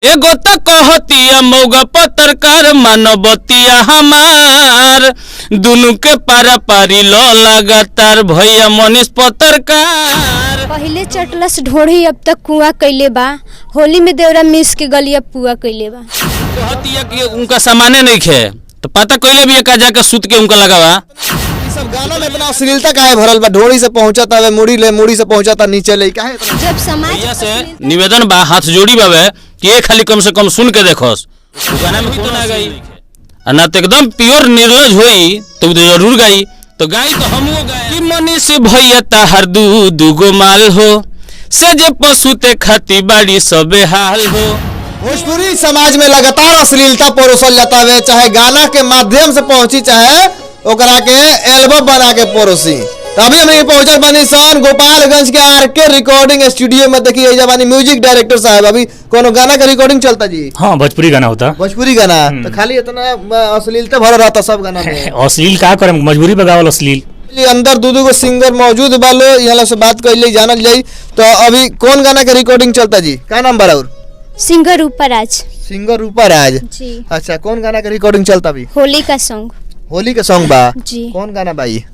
एगो तो कहतिया मौगा पत्रकार मानवतिया हमार दुनु के पारा पारी लो लगातार भैया मनीष पत्रकार। पहले चटलस ढोढ़ी अब तक कुआं कैले बा, होली में देवरा मिस के गलिया पुआ कैले बा। कहतिया कि उनका सामाने नहीं खे तो पता कैले भी का जाके सूत के उनका लगावा। सब गाना में इतना अश्लीलता काहे भरल बा, ढोड़ी से पहुंचता है मुड़ी से पहुंचता नीचे ले काहे इतना? जब समाज भैया से निवेदन बा, हाथ जोड़ी बाबे कि ये खाली कम से कम सुन के देखोस, गाना में तो ना गई ना तो एकदम प्योर निर्लज होई तो जरूर गाई, तो गाई तो हमहू गाए कि मनीष भैया ताहर दूगो माल हो से जे पशु ते खाती बाड़ी सबे हाल हो। भोजपुरी समाज में लगातार अश्लीलता परोसल जाता है, चाहे गाना के माध्यम से पहुंची चाहे ओकरा के एल्बम बना के परोसी। अभी हम पहुंचल बनी सन गोपालगंज के आरके रिकॉर्डिंग स्टूडियो में। देखिए जबानी म्यूजिक डायरेक्टर साहब, अभी कोनो गाना का रिकॉर्डिंग चलता जी? हाँ, भोजपुरी गाना होता। भोजपुरी गाना तो खाली इतना अश्लीलता भर रहता सब गाना में। अश्लील का करे, मजबूरी पे गावल अश्लील। अंदर दो को सिंगर मौजूद बालो, यहाँ से बात कर ली जानल जाई। तो अभी कौन गाना का रिकॉर्डिंग चलता जी? क्या नाम बा और? सिंगर रूपराज। सिंगर रूपराज जी। अच्छा, कौन गाना का रिकॉर्डिंग चलता अभी? होली का सॉन्ग। होली का सॉन्ग बा जी। कौन गाना भाई?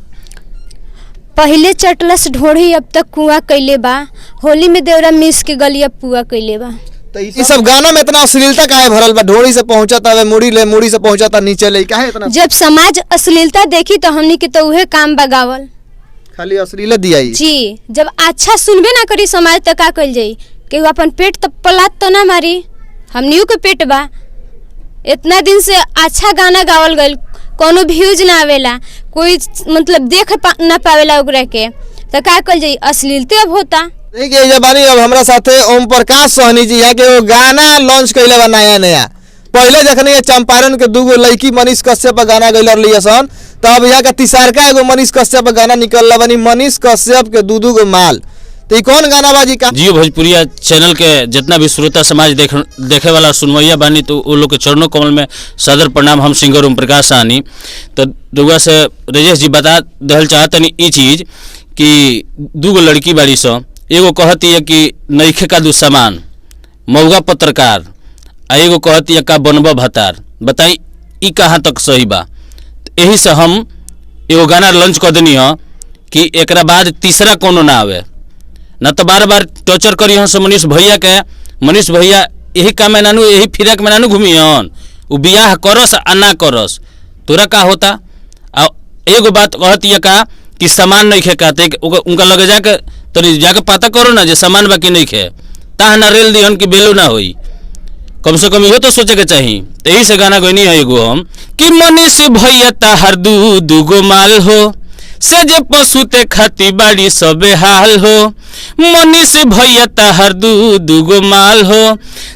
पहले चटलस ढोढ़ी अब तक कुआं कैले बा, होली में देवरा मिस के गलिया पुआ कैले बा। तो ये सब गाना में इतना अश्लीलता काहे भरल बा, ढोड़ी से पहुंचता है मुड़ी से पहुंचता नीचे ले काहे इतना? जब समाज अश्लीलता देखी तो हमनी के तो उहे काम बगावल खाली अश्लील दिया जी। जब अच्छा सुनबे ना करी समाज तो का कइल जाई कि अपन पेट तो पलात तो ना मारी, हमनियों के पेट बा। इतना दिन से अच्छा गाना गावल गइल, कोनो व्यूज ना आवेला, कोई मतलब देख ना पावेला ओकरा के, तो का कइल जाई? अश्लीलते अब होता। देखिए जबानी अब हमरा साथे ओम प्रकाश सोहनी जी है कि वो गाना लॉन्च कैले बा नया। पहले जखने चंपारण के दूगो लड़की मनीष कश्यप पर गाना गइल रही सन, तो अब यहाँ का तीसरका एगो मनीष कश्यप पर गाना निकल बनी, मनीष कश्यप के दूगो माल। तो ये कौन गाना बाजी का? जियो भोजपुरिया चैनल के जितना भी श्रोता समाज देखे वाला सुनवैया बानी तो वो लोग के चरणों कमल में सदर प्रणाम। हम सिंगर ओम प्रकाश साहनी तो दुआ से राजेश जी बता दहल चाहतनी ई चीज कि दूगो लड़की बाड़ी सो, एगो कहती है कि नईखे का दू सामान मौगा पत्रकार, आ एगो कहती है का बनबा भतार। बताई ई कहाँ तक सही बा? यही से हम एगो गाना लॉन्च कर देनी है कि एकरा बाद तीसरा कोनो ना आवे, ना तो बार बार टॉर्चर करी हन से मनीष भैया के। मनीष भैया यही काम में नानू, यही फिराक में नानू घूमी हन, वो बियाह करस आ ना करस तोरा का होता। आ एगो बात कहती है का कि सामान नहीं खे कहते उनका लगे जाके तनी जाके पता करो ना जे सामान बाकी नहीं खे, ताह ना रेल दिहन की बेलू ना होई, कम से कम इहो तो सोचे के चाहिए। तो यही से गाना गईनी है एगो हम कि मनीष भैया ताहर दूगो माल हो से जे पशु ते खाती बाड़ी सबे हाल हो। मनीष भैया ताहर दूगो माल हो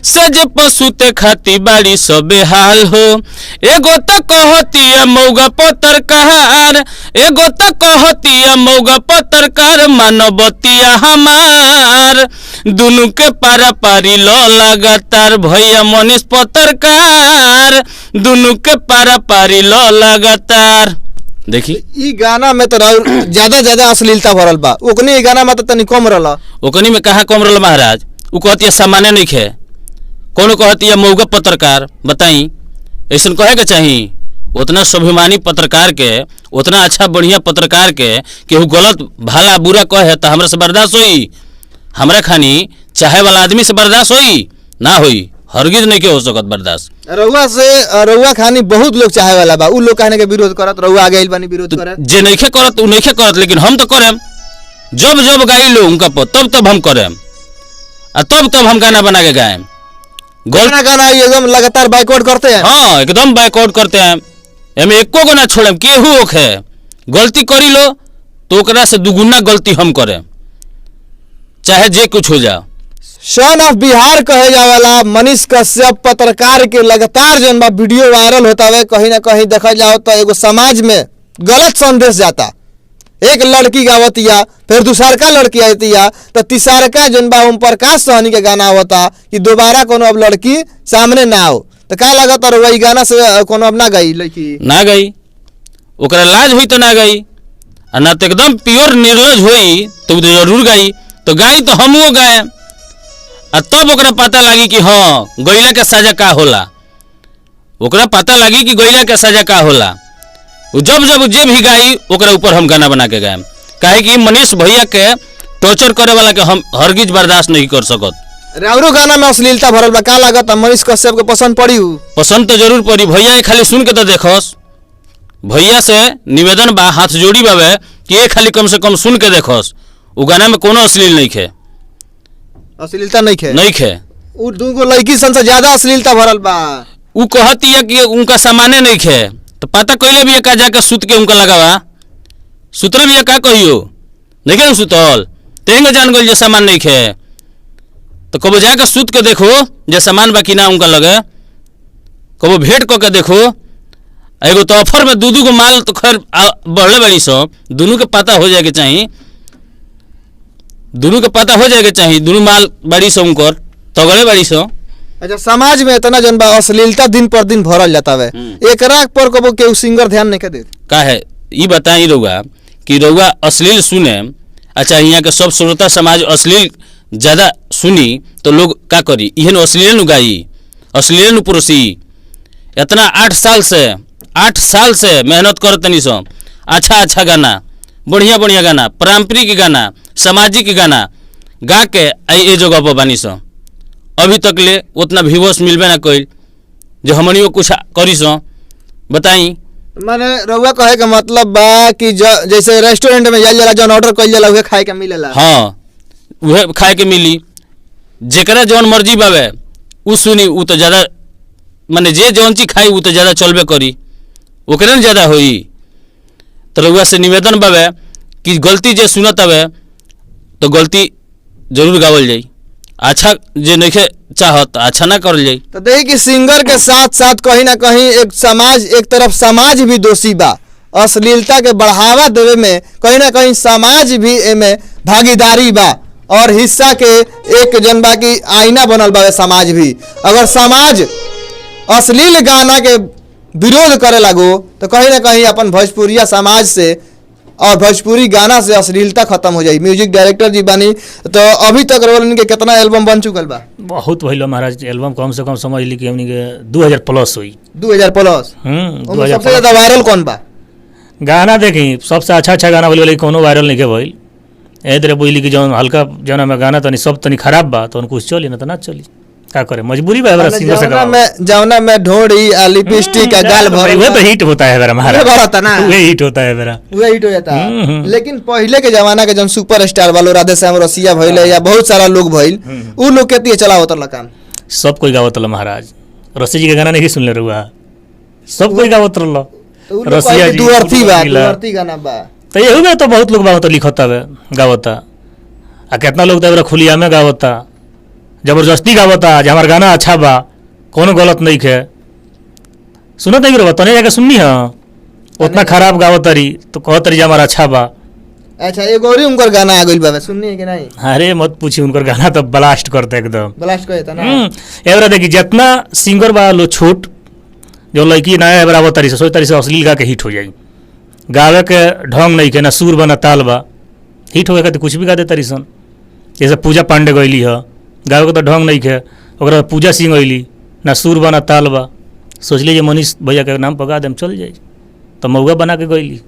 से जे पशु ते खाती बाड़ी सबे हाल हो। एगो तो कहतिया मौगा पत्रकार, एगो तो कहतिया मौगा पत्रकार मानवतिया हमार दुनु के पारा पारी लो लगातार भैया मनीष पत्रकार दुनु के पारा पारी लो लगातार। देखी ई गाना में तो ज्यादा अश्लीलता भरल बा, ओकनी गाना में तो तनी कम रहला। ओकनी में कहाँ कम रहल महाराज? वो कहती है सामान्य नहीं खे, कोनो कहती है मौगा पत्रकार। बताई ऐसा कहे के चाहिए? उतना स्वाभिमानी पत्रकार के, उतना अच्छा बढ़िया पत्रकार के केहू गलत भला बुरा कहे तो हमरा से बर्दाश्त होई? हमरा खानी चाहे वाला आदमी से बर्दाश्त होई? ना होई, हरगिज नहीं के हो सकत बर्दाश्त। रउआ खानी बहुत लोग चाहे वाला बा, उ लोग कहने के विरोध करत, रउआ आगे आइल बानी विरोध करे। जे नइखे करत उ नइखे करत, लेकिन हम तो करेम। जब गाई लो उनका पर तब हम करेम, और तब हम गाना बना के गाएम। गाना एकदम लगातार बाइकआउट करते हैं। हाँ, एकदम बाइकआउट करते हैं, एमे एको को ना छोड़ेम। केहू ओखे गलती करी लो तो ओकरा से दुगुना गलती हम करें, चाहे जे कुछ हो जाओ। सन ऑफ बिहार कहे जावाला मनीष कश्यप पत्रकार के लगातार जन बा वीडियो वायरल होता है, कहीं ना कहीं देखा जाओ तो एगो समाज में गलत संदेश जाता। एक लड़की गावतिया, फिर दूसरका लड़की आती, तो तीसरका जन बा ओम प्रकाश सोहनी के गाना होता कि दोबारा कोनो अब लड़की सामने ना आओ। तो का लगता है वही गाना से कोनो अब ना गई लड़की? ना गई, ओकरा लाज हुई तो ना गई, और ना तो एकदम प्योर निर्लज हुई तो जरूर गई। तो गाई तो हमो गाए, आ तब ओकरा पता लगी कि हाँ गैला के सजा का होला, ओकरा पता लगी कि गैला के सजा का होला। जब जब जे भी गाई ओकरा ऊपर हम गाना बना के गाएम, काहे कि मनीष भैया के टॉर्चर करे वाला के हम हरगिज बर्दाश्त नहीं कर सकत। राउरो गाना में अश्लीलता भरल बा, का लागत मनीष कश्यप के पसंद पड़ी उ? पसंद तो जरूर पड़ी, भैया खाली सुन के तो देखस। भैया से निवेदन बा, हाथ जोड़ी बावे कि ये खाली कम से कम सुन के देखस। उ गाना में कोनो अश्लील नहीं खे, अश्लीलता नहीं खे, नहीं खे। उ दूगो लड़की सन से ज्यादा अश्लीलता भरल बा। उ कहती है कि उनका सामाने नहीं खे, तो पता कैले भी का जाके सुत के उनका लगावा, सुतरे भी का कहियो नहीं के सुतल तेंगे जान गल जे सामान नहीं खे, तो कबो जाके सुत के देखो जे सामान बाकी ना उनका लगे, कबो भेंट क के देखो। एगो तो ऑफर में दू को माल तो खैर बढ़ले बड़ी सब, दोनों के पता हो जाएगा चाहिए, दोनों के पता हो जाएगा चाहिए, दोनों माल बड़ी सो उनकर तगड़े बड़ी सो। अच्छा, समाज में इतना जन बा अश्लीलता दिन पर दिन भरल जाता है, एकरा पर कबो केहू सिंगर ध्यान नहीं के दे का है ये बताई रउआ कि रउआ अश्लील सुने, अच्छा यहाँ के सब श्रोता समाज अश्लील ज़्यादा सुनी तो लोग का करी, इहन अश्लील नु गाई, अश्लील नु पुरुषी। इतना 8 साल से मेहनत कर तनी सो, अच्छा गाना, बढ़िया गाना, पारंपरिक गाना, सामाजिक गाना गा के ए जगह पर बानी सो। अभी तक ले उतना व्यूअर्स मिलबे ना कइल जो हमनियो कुछ करी सो। बताई माने रउआ कहे के मतलब बा कि जैसे रेस्टोरेंट में जाइल जाला, जौन ऑर्डर कइल जाला उहे खाए के मिलेला। हाँ वह खाए के मिली, जेकरा जौन मर्जी बावे उ सुनी, उ तो ज़्यादा माने जे जौन चीज खाई उ तो ज़्यादा चलबे करी, ओकरे न ज़्यादा होई। तो रउआ से निवेदन बावे कि गलती जे सुनत हवे तो गलती जरूर गावल जाई, अच्छा जे नहीं चाहत अच्छा ना करल जाई। तो देखी कि सिंगर के साथ साथ कहीं ना कहीं एक तरफ समाज भी दोषी बा, अश्लीलता के बढ़ावा देवे में कहीं ना कहीं समाज भी एमे भागीदारी बा और हिस्सा के एक जन बा की आईना बनल बा समाज भी। अगर समाज अश्लील गाना के विरोध करे लागो तो कहीं ना कहीं अपन भोजपुरिया समाज से और भोजपुरी गाना से अश्लीलता खत्म हो जाए। म्यूजिक डायरेक्टर जी बानी, तो अभी तक रोलन के कितना एल्बम बन चुकल बा? बहुत भइल महाराज, एल्बम कम से कम समझ ली कि हमनी के 2000 प्लस हुई। 2000 प्लस। 2000 सबसे ज्यादा वायरल कौन बा गाना? देखी सबसे अच्छा गाना बोली कोनो वायरल नहीं के भइल। ए तरह बोली कि जौन हल्का जौन में गाना तनी सब तनी खराब बा तो कुछ चली ना तो ना चली, का करे मजबूरी बा हमारा सिंगर से गाओ। जौना में ढोड़ी लिपस्टिक गाल भर, वो तो हिट होता है मेरा महाराज, वो हिट होता है मेरा, वो हिट हो जाता है। लेकिन पहले के जमाना के जौन सुपर स्टार वालो राधे श्याम रसिया भइले या बहुत सारा लोग भइल, उ लोग के चला होता काम सब कोई गावत रहा महाराज। रसिया जी के गाना नहीं सुनले रहुआ, सब कोई गावत रहा। रसिया जी दुअर्थी गाना बा, तो ये हुए तो बहुत लोग बावत लिखता है गावता, आ कितना लोग तो खुलिया में गावता, जबरदस्ती गावता जे हमार गाना अच्छा बा, कोनो गलत नहीं है। सुनत नहीं रहो तने जाके सुननी है, उतना खराब गावत रही तो कहत रही हमारा अच्छा बा। अच्छा एगो और उनकर गाना आ गइल बा, सुननी है कि नहीं? अरे मत पूछी, उनकर गाना तो ब्लास्ट करते एकदम ब्लास्ट करता ना। एवरा देखी जितना सिंगर बा लो छोट जो लड़की नया एवरा आवत सोच तरी से अश्लील गा के हिट हो जाई। गावे के ढंग नहीं के, ना सुर बा ना ताल बा, हिट हो गए कुछ भी गा दे तरी सन। जैसे पूजा पांडे गईली है, गावे के तो ढंग नहीं है, ओकरा पूजा सिंह गईली, ना सुर बा ना ताल बा, सोच लीजिए मनीष भैया के नाम पर गा देम चल जाए, तो मऊगा बना के गईली,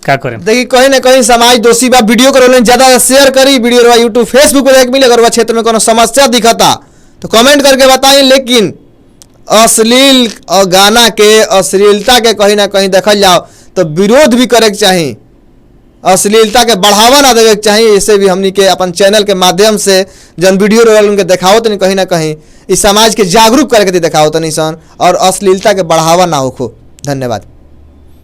क्या करें? देखिए कहीं ना कहीं समाज दोषी बा। वीडियो को ज्यादा शेयर करी, वीडियो यूट्यूब फेसबुक पर देख मिले। अगर वह क्षेत्र में कोनो समस्या दिखता तो कमेंट करके बताएं। लेकिन अश्लील और गाना के अश्लीलता के कहीं ना कहीं देखल जाओ तो विरोध भी करे के चाहिए, अश्लीलता के बढ़ावा ना देवे के चाहिए। इसे भी हमनी के अपन चैनल के माध्यम से जन वीडियो रोल उनके दिखाओ तो नहीं, कहीं ना कहीं इस समाज के जागरूक करके दिखाओ तो नहीं सन, और अश्लीलता के बढ़ावा ना हो। धन्यवाद।